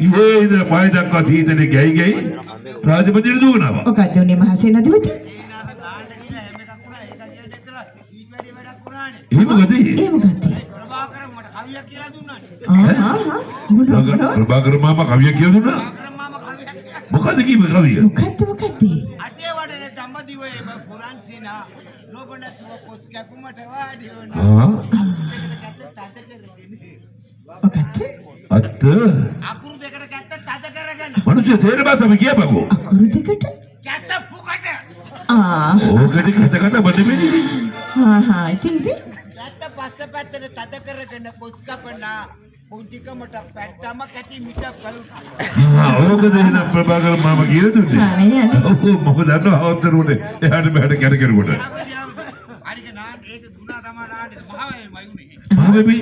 ඉහේ ඉඳලා පය දක්වා සීතලේ ගැයි ගැයි රාජපතිට දුවනවා. මොකද්ද උනේ මහසේනාධිපති? එහෙම මොකද? ඒ මොකද්ද? ප්‍රභාකරන් මට කවියක් කියලා දුන්නානේ. ප්‍රභාකර මාමා කවියක් කියලා දුන්නා. ප්‍රභාකරන් මාමා කවියක් කියලා. මොකද කිව්වේ කවිය? මොකද්ද? අටේ වඩේ සම්බදිවේ පුරාන් සීනා ලෝබන කොස් කැපුමට වාඩි වුණා. මොකද්ද? අත්ත අකුරු දෙකට කැත්ත තද කරගෙන. මනුෂ්‍ය තේර භාෂාව කියපකෝ. අකුරු දෙකට? කැත්ත පුකට. ඕකද කත බඩෙන්නේ. ඉතින් කැත්ත පස්ස පැත්තට තද කරගෙන කොස් කපනා පුංචිකමට පැත්තම කැටි මිට කල්. ඕකද එහෙනම් ප්‍රභාකර මාමා කියලා දුන්නේ. අනේ අනේ. ඔව් මම දන්නවා අවතරුනේ එහාට මෙහාට කැරකෙනකොට. හරිද නාන් ඒක දුනා තමයි නාන්නේ මහවැයි වයුනේ. මහබෙබි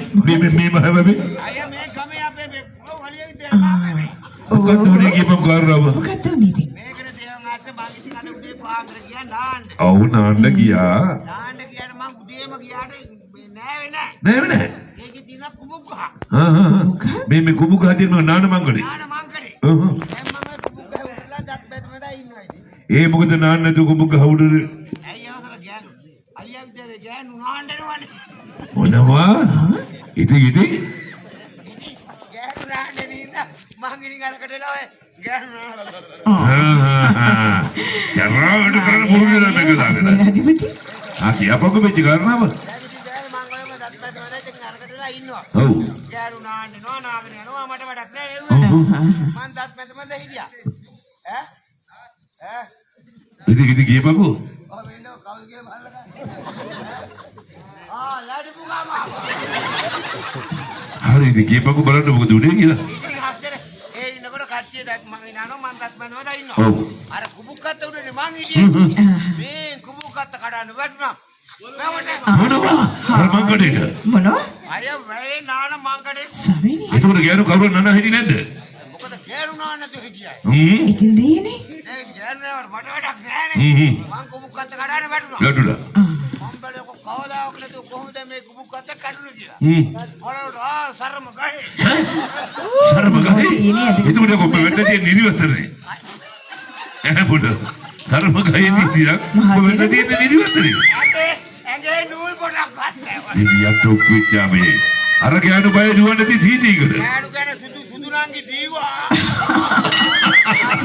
මේ මහබෙබි අය මේ ගමේ අපේ මේ වලිය විදියට මහවැයි. මොකද උනේ කියපම් කාරණාව. මොකද්ද උනේ ඉතින්? මේකට දේවන් ආස්සේ මං ඉතින් අද උදේ පාන්දර ගියා නාන්න. ඔව් නාන්න ගියා. නාන්න ගියාට මං උදේම ගියාට නෑ නෑ. ඒකේ තියෙන කුමුක් ගහ. මේ කුඹු ගහතින් නාන මංගලේ. නාන මංකඩේ. හ්ම්. දැන් මම කුමුක් ගහ උඩලා දත් බැදමදා ඉන්නවා ඉතින්. ඒ මොකද නාන්න නැතු කුඹු ගහ උඩ ඇයි අවසර ගෑනු. අයියා විතරේ ගෑනු නාන්නනවනේ. මොනවා? ඉතින් ගෑනු නාන්නේ නේද? මං ඉතින් අරකට එලා ඔය ගෑනු නානවා. යරාවට කරන පුරුදු වෙලා මේක දාගෙන. සේනාධිපති? කියපකෝ මෙච්ච කාරණාව. දැන් මං ඔයම දත් බැදමදා ඉතින් අරකට එලා ඉන්නවා. ඔව්. ගෑනු නාන්නේ නාගෙන යනවා මට වැඩක් නෑ නේ. මං දත් බැදමදා හිටියා. ඈ ඉතින් කියපකෝ. ඔය වෙන්නෝ කවුද කියලා බලලා ලඩපු ගාමා. හරි ඉතින් කියපකෝ බලන්න මොකද උනේ කියලා. ඉතින් හත්තර ඒ ඉන්නකොට කට්ටිය දැක් මං ඉනනවා මං දත් බැදමදා ඉන්නවා. ඔව්. අර කුබුක්කත් උඩනේ මං හිටියේ. මේ කුබුක්කත් කඩන්න වැටුණා. මොනවා? අර මංගලේට. මොනවා? අය වැයේ නාන මංකඩේ. ස්වාමීනි. එතකොට ගෑනු කවුරුන් නනා හිටියේ නැද්ද? මොකද ගෑනු නාන්න නැතුව හිටියයි. ඉතින් දෙයනේ. දැන් ගෑනු නෑවට මට වැඩක් හ්ම් නෑනේ. හ්ම්. මං කුබුක්කත් කඩන්න වැටුණා. ලඩුලා. මං බැලුවා කවදාවත් නැතුව කොහොමද මේ කුබුක්කත් කඩුනේ කියලා. හ්ම්. බලන්න සරම ගහේ. සරම ගහේ. ඉනේ අද. එතකොට කොප්ප වෙන්නදී නිරිවතරනේ. බුඩ. සරම ගහේ නිරියක්. වෙන්නදී නිරිවතරනේ. අතේ ඇඟේ නූල් පොඩක් ගත්තා. නිරියක් ටොක්විච්චාමේ. අර ගෑනු බය දුවන්නේ නැති සීතීකර. ගෑනු ගැන සුදු නංගි දීවා.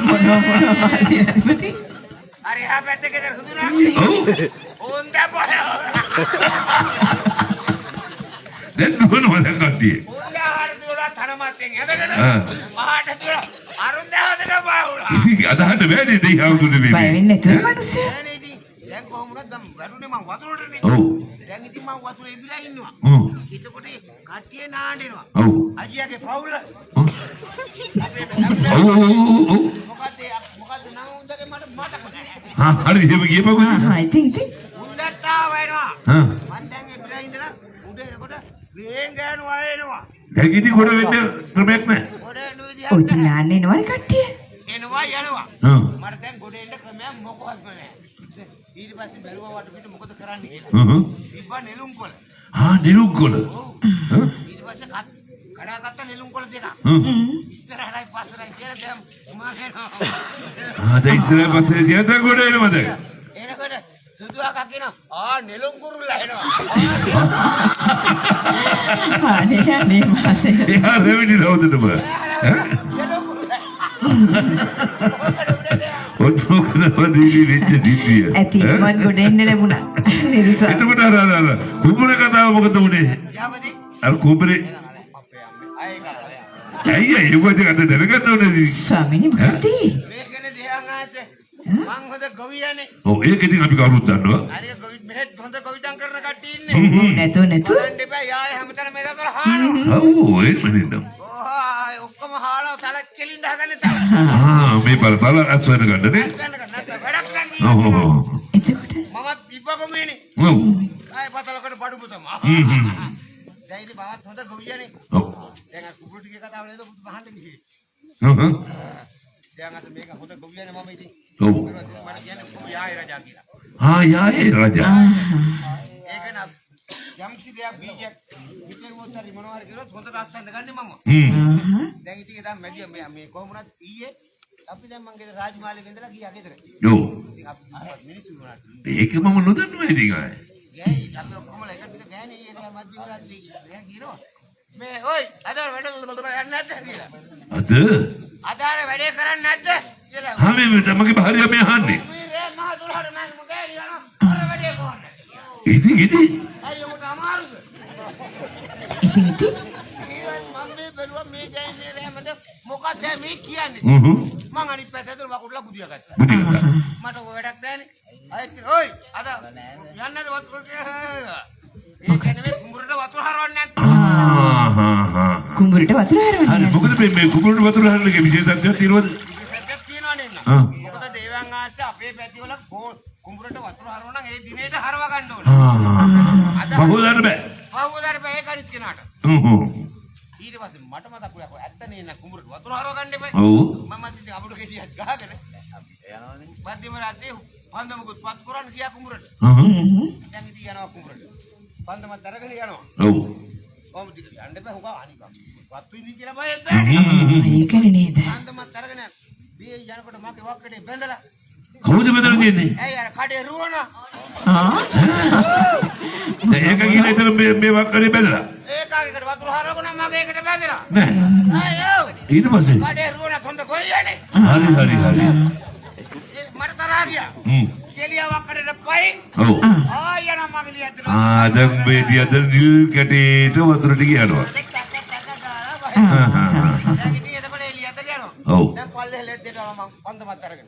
මොනවා සේනාධිපති? හරි ආ පැත්තකට සුදු නංගි. ඔව්. ඕන් දැපය. දැන් දුවනවා දැන් කට්ටිය. ඕන් දැහාර දුවලා තනමත්ෙන් ඇදගෙන. ආ. මහාට දුවලා අරුන් දැහකට බාවුලා. ඉතින් අදහන්න බෑනේ දෙයි හවුදුනේ බය මේ. වෙන්නේ නැතුව මිනිස්සු. දැන් ඉතින් දැන් කොහොමද දැන් වැටුනේ මං වතුරටනේ. ඔව්. දැන් ඉතින් මං වතුරේ ඉඳලා ඉන්නවා. ඔව්. එතකොට කට්ටිය නාඩෙනවා. ඔව්. අජියාගේ පවුල. අපේ ඔව්. මොකද නම් උන්දගේ මට මතක නැහැ. හරි එහෙම කියපකෝ. ඉතින් උන්දට ආවෙනවා. හා. මං දැන් එබිලා ඉඳලා උඩ එනකොට වේන් ගෑනු ආයෙනවා. දැන් ඉතින් කොට වෙන්න ක්‍රමයක් නැහැ. ගොඩ එන ඔය විදිහට නාන්නේ නවල් කට්ටිය. එනවා යනවා. හා. මට දැන් ගොඩ එන්න ක්‍රමයක් මොකවත් නැහැ. ඊට පස්සේ බැලුවා වට පිට මොකද කරන්න කියලා. හ්ම්. ඉබ්බා නෙළුම් කොළ. නිරුක්කොල. ඊට පස්සේ කඩාගත්ත නෙළුම් කොළ දෙකක්. ඉස්සරහටයි පස්සටයි කියලා දැන් මම කියනවා. දැන් ඉස්සරහ පස්සේ තියද කොට එනවද? එනකොට සුදුහාකා කියනවා නෙළුම් කුරුල්ලා එනවා. අනේ මහසේ. එයා රෙවිනි රවුදටම. නෙළුම් කුරුල්ලා. ඔතනකදී වෙච්ච දිවිය. ඇති මම ගොඩ එන්න ලැබුණා. නිරිසා. එතකොට අර කුඹුරේ කතාව මොකද උනේ? යාමදී අර කුඹුරේ ඇයි ඒ වගේ අද දැනගන්න ඕනේ. ස්වාමීනි මොකද? මේකනේ දෙහන් ආසේ මං හොඳ ගොවියනේ. ඔව් ඒක ඉතින් අපි කවුරුත් දන්නවා. හරි ගොවි මෙහෙත් හොඳ ගොවිතැන් කරන කට්ටිය ඉන්නේ. නැතුව බලන්න එපා යාය හැමතැනම මේක කරලා හානවා. ඔව් ඒ මනින්නම්. ඔක්කොම හාලා තල කෙලින්න හදන්නේ තල. මේ බල අස්වැන්න ගන්නනේ. ගන්න නැත්නම් වැඩක් නැහැ. ඔව් ඔව්. එතකොට මමත් ඉබ්බගමේනේ. ඔව්. ආයේ පතලකට බඩු පුතම. හ්ම්. දැන් ඉතින් මමත් හොඳ ගොවියනේ. ඔව්. දැන් අර කුකුළු ටිකේ කතාව නේද පුතු බහන්න ගියේ. හ්ම්. දැන් අද මේක හොඳ ගොවියනේ මම ඉතින්. ඔව්. මට කියන්නේ කොහොම යාය රජා කියලා. යායේ රජා. ඒක න යම්කිසි දෙයක් බීජයක් පිටේ උතරි මොනවා හරි කරොත් හොඳට අස්සන්න ගන්නේ මම. දැන් ඉතින් දැන් මැදිය මේ කොහොමුණත් ඊයේ අපි දැන් මං රාජමාලේ වෙන්දලා ගියා ගෙදර. යෝ. ඉතින් අපි මිනිස්සු වුණාට. ඒක මම නොදන්නවා ඉතින් ආයේ. ගෑයි අපි ඔක්කොමලා එකට පිට ගෑනේ ඊයේ මැදිවරාදී ගෑ කියනවා. මේ ඔයි අද වැඩ යන්නේ නැද්ද කියලා. අද අදාර වැඩේ කරන්නේ නැද්ද කියලා. හා මේ තමගේ භාර්ය මේ අහන්නේ. මේ මහ දුරහට මම ගෑනි යනවා. අර වැඩේ කොහොමද? ඉතින් අයියෝ මට අමාරුද? ඉතින් මම මේ බැලුවා මේ ගෑනේ රැමද මොකක්ද මේ කියන්නේ? මං අනිත් පැත්තට වකුඩලා බුදියා ගත්තා. මට ඔය වැඩක් නැහැනේ. අයිත් ඔයි අද යන්නද වතුර කියලා. ඒ කියන්නේ කුඹුරට වතුර හරවන්නේ නැත්නම්. කුඹුරට වතුර හරවන්නේ. හරි මොකද මේ කුඹුරට වතුර හරවන්නේ විශේෂත්වයක් තියෙනවද? විශේෂත්වයක් තියෙනවා නේද? මොකද දේවයන් ආශ්‍රය අපේ පැතිවල කුඹුරට වතුර හරවන නම් ඒ දිනේට හරව ගන්න ඕනේ. බහුදාට බෑ. බහුදාට බෑ ඒක අනිත් කෙනාට. ඊට පස්සේ මට මතක් වුණා ඇත්ත නේ න කුඹුරට වතුර හරව ගන්න එපා. ඔව්. මම ඉතින් අමුඩ කෙටියක් ගහගෙන යනවානේ. මධ්‍යම රාත්‍රියේ පන්දමකුත් පත් කරන්න ගියා කුඹුරට. දැන් ඉතින් යනවා කුඹුරට. පන්දමත් අරගෙන යනවා. ඔව්. කොහොමද යන්න බෑ හොගා අනික. වත් විඳින් කියලා බයෙත් බෑ. ඒකනේ නේද? පන්දමත් අරගෙන මේ යනකොට මගේ වක්කඩේ බැඳලා. කවුද බෙදලා තියන්නේ? ඇයි අර කඩේ රුවන? ඒක ගිහලා ඉතින් මේ වක්කඩේ බෙදලා. ඒකාගේකට වතුර හරවගෙන මගේ එකට බැඳලා. නෑ. අයියෝ. ඊට පස්සේ කඩේ රුවන හොඳ කොයියනේ. හරි. මට තරහා ගියා. කෙලියා වක්කඩේට පයි. ඔව්. ආයන මගේ ලියද්ද. දැන් මේ දියද නිල් කැටේට වතුර ටික යනවා. දැන් ඉතින් එතකොට එළියට යනවා. ඔව්. දැන් පල්ලේ ලෙද්දේට මම පන්දමත් අරගෙන.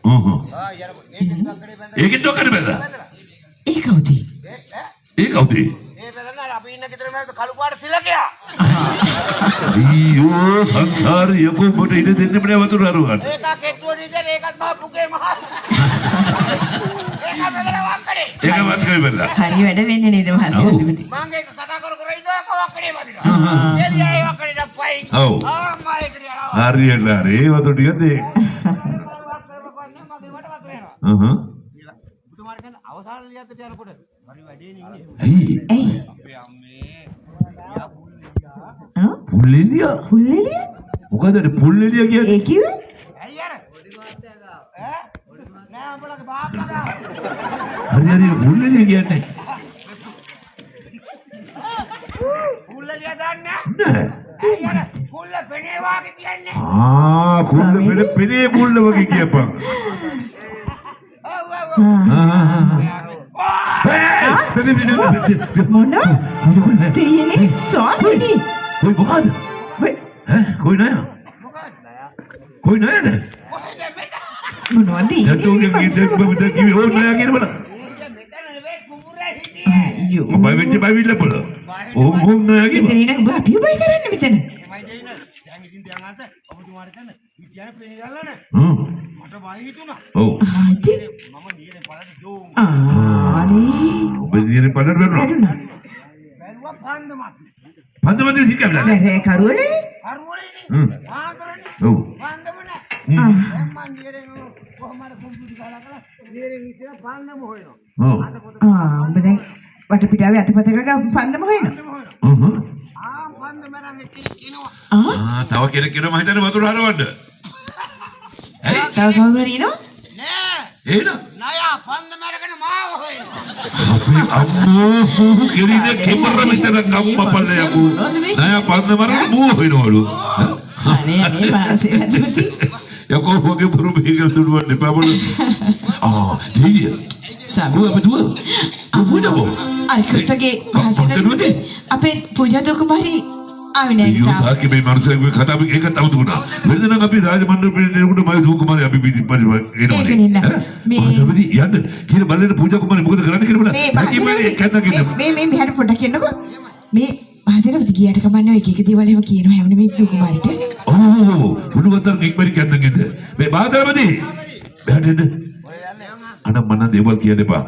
යනකොට ඒකෙන් වක්කඩේ බැඳලා. ඒකෙන් ඩොක්කඩේ බෙදලා. ඒ කවුද? ඒ කවුද? ඒ බැලන අපි ඉන්න ගෙදර මම කළු පාට තිලකයා. අයියෝ සංසාරේ යකෝ ඉඳ දෙන්න බෑ වතුර හරවන්න. ඒක කෙට්ටුවට ඉඳලා ඒකත් මහ පුකේ මහ. ඒක බැලලා වක්කඩේ. ඒක වක්කඩේ බෙදලා. හරි වැඩ වෙන්නේ නේද මහසෙනඟපති? මම ඒක කතා කර ඉන්නවා වක්කඩේ වදිනවා. එළියා ඒ වක්කඩේට පයි. ඔව්. මම ඒකට යනවා. හරියට හරි වතුර ටික දෙන්න. බුදුමාර කියන්නේ අවසාන ලියද්දට යනකොට හරි වැඩේ නේ ඉන්නේ. ඇයි? අපේ අම්මේ පුල්ලෙලිය? පුල්ලෙලිය? මොකද පුල්ලෙලිය කියන්නේ? ඒ කිව්වේ? ඇයි අර? නෑ උඹලගේ බාප්පා. හරි පුල්ලෙලිය කියන්නේ. පුල්ලලිය දන්නේ නෑ. ඇයි අර? පුල්ල පෙනේ වාගේ කියන්නේ. පුල්ල පෙනේ පුල්ල වගේ කියපන්. මොන? තියෙන්නේ සෝනිනේ. කොයි මොකද? කොයි නෑ? කොයි නෑද? මොනවද? දැන් කිව්වේ ඕන නෑ කියන බල. අයියෝ. මම වෙච්ච බයිවිල්ල බල. ඕම් නෑ කියන. මෙතන ඉන්න ඔබ අපි බයි කරන්නේ මෙතන. මයි දෙයින. දැන් ඉතින් දැන් අත ඔබතුමාට කරන විද්‍යාවේ පෙනේ ගල්ලානේ. මට බයි හිතුණා. ඔව්. මම නියනේ බලන්න ජෝම්. අනේ. ඔබ දිනේ පඩර වෙනවා. බැලුවා පන්දමත්. පන්දමදී සිකබලා. නෑ කරුවනේ. හරුවලේනේ. ආකරන්නේ. ඔව්. පන්දම නෑ. දැන් මං නියනේ කොහමද කොම්පියුටර් ගාලා කරලා නියනේ ඉතින් පන්දම හොයනවා. ඔව්. ඔබ දැන් වටපිටාවේ අතපතක පන්දම හොයනවා. පන්දම රන් එක්කිනවා. තව කෙනෙක් කියනවා මම හිතන්නේ වතුර හරවන්න. තව කවුරු හරි ඉනෝ? නෑ. එහෙනම් නයා පන්දම අරගෙන මාව හොයනවා. අපි අම්මෝ කිරිද කෙමර මෙතන ගම්මපල්ල යකෝ. නෑ පන්දමර මූ වෙනවලු. අනේ මහසෙනඟපති. යකෝ වගේ පුරු බීගල් දුඩුවන්නේ පාබල. දෙයිය. සබුව බදුව. අබුඩෝ. අල්කටගේ මහසෙනඟපති. අපේ පූජා දුකුමාරි ආවේ නෑ තාම. තාකි මේ මනුස්සයෙක් කතා මේක තව දුනා. වෙනදනම් අපි රාජමණ්ඩල පිළිදෙනකොට මයි දුකුමාරි අපි පිළිපරි එනවනේ. මේ යන්න කියන බලන්න පූජා කුමාරි මොකද කරන්න කියලා බලන්න. මේ මෙහාට පොඩ්ඩක් එන්නකෝ. මේ මහසෙනඟපති ගියට කමන්නේ එක එක දේවල් එහෙම කියනවා හැමෝම මේ දුකුමාරිට. පුදුවතර නික්මරි කියන්නගෙද මේ බාදරපති බැහැටෙන්න අන මන දේවල් කියන්න එපා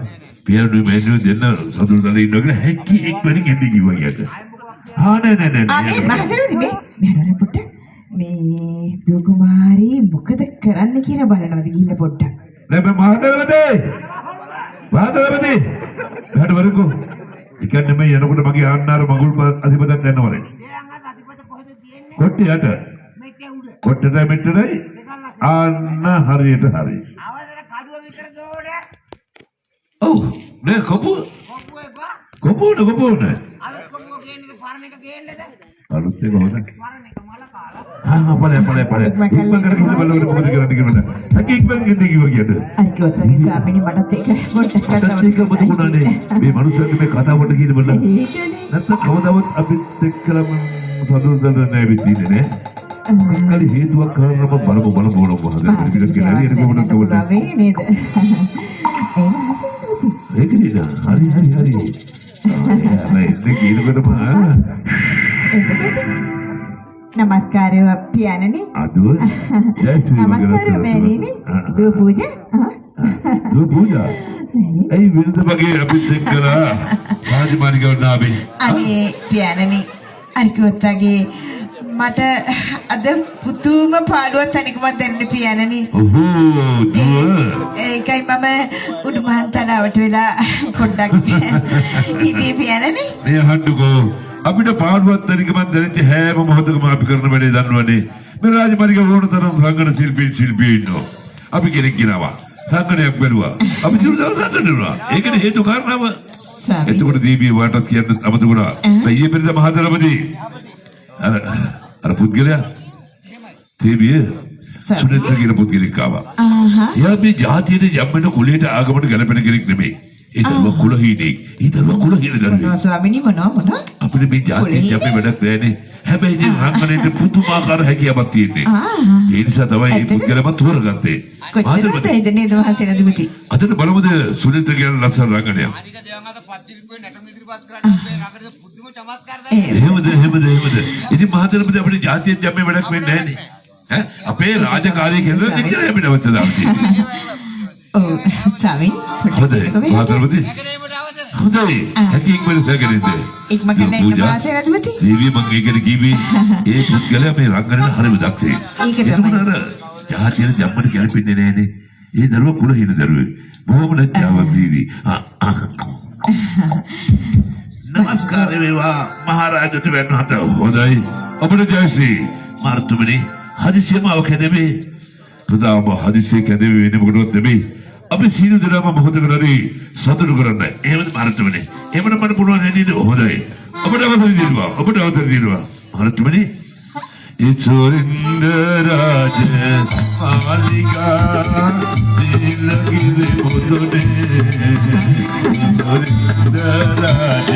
පියනු මෙන්නු දෙන්න සතුටුලා ඉන්නවා හැකි එක්මරි ගෙඩි කිව්වා කියත නෑ මේ මහසෙනඟපති මේ පොඩ්ඩක් මේ දුකුමාරි මොකද කරන්න කියලා බලනවාද ගිහිල්ලා පොඩ්ඩක් නෑ බාදරපති බැහැට වරකෝ ඉතින් මේ යනකොට මගේ ආන්නාර මඟුල් අධිපතක් යනවනේ. දෙයන්ගත් අධිපති කොහෙද තියෙන්නේ? කොට්ටියට මේකේ උඩ. කොට්ටට මෙට්ටයි ආන්න හරියට හරි. අවසර කඩුව විතර දෝඩ. ඔව් නේ කපුව කොපුවේ බා. කපුවනේ අලුත් කොපුව ගේන්නේද පරණ එක ගේන්නේද? අලුත් එක හොඳ. පරණ එක මල කාලා. පලේ ඉක්මන් කරගෙන බලන්න මොකද කරන්න කියලා. හැකි ඉක්මන් ගෙන්නේ කිව්වා කියද? අර කිව්වොත් වගේ ස්වාමීනි මටත් ඒක පොඩ්ඩක් ඒක මොකද වුණානේ මේ මනුස්සයාගේ මේ කතාවට කියන බලන්න. ඒකනේ. නැත්නම් කවදාවත් අපිත් එක්කලම සතුටුද නැහැ විදිහේ නේ. මොකක්ද හේතුවක් කරනම බලමු හදන්න කියලා කියලා හරි ඒක මොකද කවදාද? වෙන්නේ නේද? එහෙම හසිනුති. ඒක නේද? හරි. මේ කියනකොටම නමස්කාරය පියාණනි. අදුව නමස්කාරය මෑණියනි. දුව පූජා. දුව පූජා. ඒ විරුද්ධ බගේ අපිත් එක්කලා රාජමාලිගාවට නාබේ. අනේ පියාණනි අර කිව්වොත් වගේ මට අද පුතුම පාඩුවක් තනිකම දෙන්න පියාණනි. ඔහෝ දුව. ඒකයි මම උඩුමහන්තලාවට වෙලා පොඩ්ඩක් හිටියේ පියාණනි. මේ අහන්නකෝ අපිට පාඩුවක් තනිකම දැනෙච්ච හැම මොහොතකම අපි කරන වැඩේ දන්නවනේ. මේ රාජමාලිගාව වුණ තරම් රංගන ශිල්පී ඉන්නවා. අපි කෙනෙක් ගිනවා. සංගණයක් බැලුවා. අපි දිනු දවසට දුන්නා. ඒකනේ හේතු කාරණාව. එතකොට දීපී වාටත් කියන්න අමතක වුණා. ඊයේ පෙරේද මහදරපති අර පුද්ගලයා දීපී සුනිත් කියන පුද්ගලෙක් ආවා. එයා මේ ජාතියේ යම්මන කුලයට ආගමට ගැලපෙන කෙනෙක් නෙමෙයි. ඒ දරුවා කුලහීනෙක්. ඒ දරුවා කුලහීන දරුවෙක්. ස්වාමීනි මොනවා අපිට මේ ජාතියේ අපි වැඩක් නැහැනේ. හැබැයි ඉතින් රංගනයේ පුදුමාකාර හැකියාවක් තියෙන්නේ. ඒ නිසා තමයි මේ පුද්ගලයාම තෝරගත්තේ. කොච්චරද නේද මහසෙන දුපති. අදට බලමුද සුනිත් කියන ලස්සන රංගනය. අනික දෙයන්ගත් පත්තිරිපුවේ නැටුම් ඉදිරිපත් කරන්න අපේ රඟට පුදුම චමත්කාර දාන්න. එහෙමද. ඉතින් මහතෙරපති අපිට ජාතියෙන් යම්මේ වැඩක් වෙන්නේ නැහැනේ. අපේ රාජකාරී කෙනෙක් එච්චර අපිට අවශ්‍ය දාන්නේ. ඔව් ස්වාමීනි හොඳයි මහතෙරපති. ඒකට අවශ්‍ය. හොඳයි. හැකින් වෙන සැකෙන්නේ. ඉක්ම කරලා ඉන්න මහසෙන දුපති. දේවිය මං ඒකට කිව්වේ ඒ පුද්ගලයා මේ රංගනයේ හරිම දක්ෂයි. ඒක තමයි. ජාතියෙන් යම්මට ගැලපෙන්නේ නැහැනේ. ඒ දරුවා කුලහීන දරුවෙක්. බොහොම ලැජ්ජාවක් දීවි. නමස්කාර වේවා මහරජතුමන් වහන්සේ. හොඳයි. අපිට ජයශ්‍රී මාර්තුමනි හදිසියම අවකදෙමේ. ප්‍රදාම හදිසිය කැදෙමේ වෙන්නේ මොකටවත් නෙමෙයි. අපි සීල දරම මොහොතකට හරි සතුටු කරන්න. එහෙමද මාර්තුමනි? එහෙමනම් මට පුළුවන් නේද? හොඳයි. අපිට අවසර දෙනවා. මාර්තුමනි ඉතොරින්දරාජ මාලිකා දිලගිරි මුදුනේ ඉතොරින්දරාජ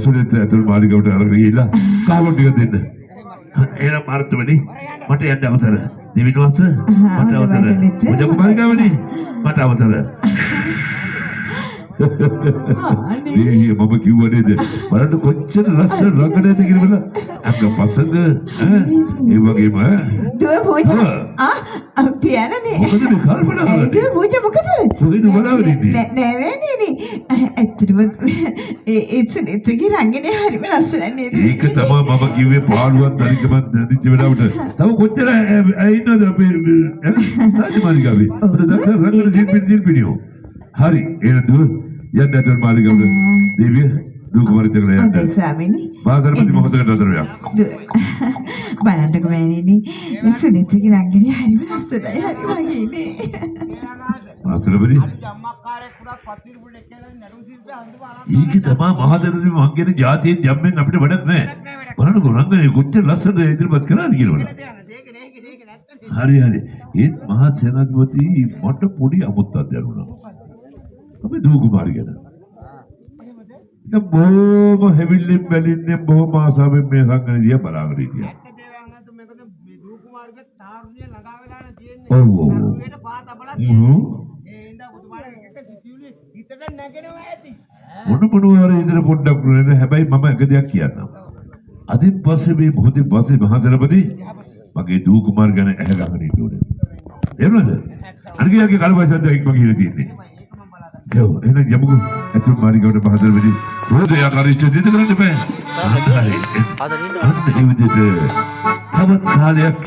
සුනිත් ඇතුල් මාලිගාවට අරගෙන ගිහිල්ලා කාවුන්ට් එක දෙන්න. එහෙනම් මාර්තුමනි මට යන්න අවසර. දෙවිනවස මට අවසර. මොජ මාලිගාවනේ මට අවසර. ඒ මම කිව්වා නේද? බලන්න කොච්චර ලස්සන රංගනයක්ද කියලා බලන්න. අංග පසංග ඒ වගේම දුව පූජා. පියාණනි. මොකද මේ කල්පනා කරන්නේ? දුව පූජා මොකද? සුනිත් බලවන්නේ. නෑ වෙන්නේ. ඇත්තටම ඒ සුනිත්ගේ රංගනේ හරිම ලස්සනයි නේද? ඒක තමයි මම කිව්වේ පාළුවක් තනිකම නැතිච්ච වෙලාවට. තව කොච්චර ඉන්නද අපේ රාජමාලිගාවේ? අද දැන් රංගන ජීල්පිනියෝ. හරි එහෙනම් දුව යන්න ඇතුල් මාලිගාවට. දේවිය දුව කුමාරිට කියලා යන්න. හොඳයි ස්වාමීනි. මාතරපති මොහොතකට අතරයක්. බලන්නකො මෑණියනි. සුනිත්ගේ රංගනේ හරිම ලස්සනයි. හරි වගේනේ. මාතරපති අම්මකාරයෙක් උඩ පත්තිරිපුවේ කියලා නැටුම් ශිල්පී හඳුනා. ඊක තමයි මහදරදී මංගෙන ජාතියෙන් යම්මෙන් අපිට වැඩක් නැහැ. බලන්නකො රංගනේ කොච්චර ලස්සනද ඉදිරිපත් කරාද කියලා. හරි. ඒත් මහා සේනාධිපති මට පොඩි අමුත්තක් දැනුණා. අපි දුව කුමාරි ගැන. ඉතින් බොහොම හැවිල්ලෙන් බැලින්නේ බොහොම ආසාවෙන් මේ සංගණේ දිහා බලාගෙන හිටියා. ඇත්ත දේවාංගතු මේකද මේ දූ කුමාරගේ තාරුණිය ළඟා වෙලා තියෙන්නේ. ඔව් ඔව්. තාරුණියට පාත බලක් තියෙන්නේ. ඒ ඉඳ පුතුමාට එක සිතිවිලි හිතට නැගෙනවා ඇති. මොන හරි ඉදිරිය පොඩ්ඩක් නෙවෙයි හැබැයි මම එක දෙයක් කියන්නම්. අදින් පස්සේ මේ මොහොතේ පස්සේ මහසරපති මගේ දූ කුමාර ගැන ඇහැ ගන්න ඉන්න ඕනේ. එහෙමද? අනිකයාගේ කල්පයිසද්ද එක්ම කියලා තියෙන්නේ. යෝ එන යමුකෝ අතුරු මාරිගවට මහසරපති රෝදේ ආකාරයට දෙද කරන්න බෑ. අන්න ඒ විදිහට තවත් කාලයක්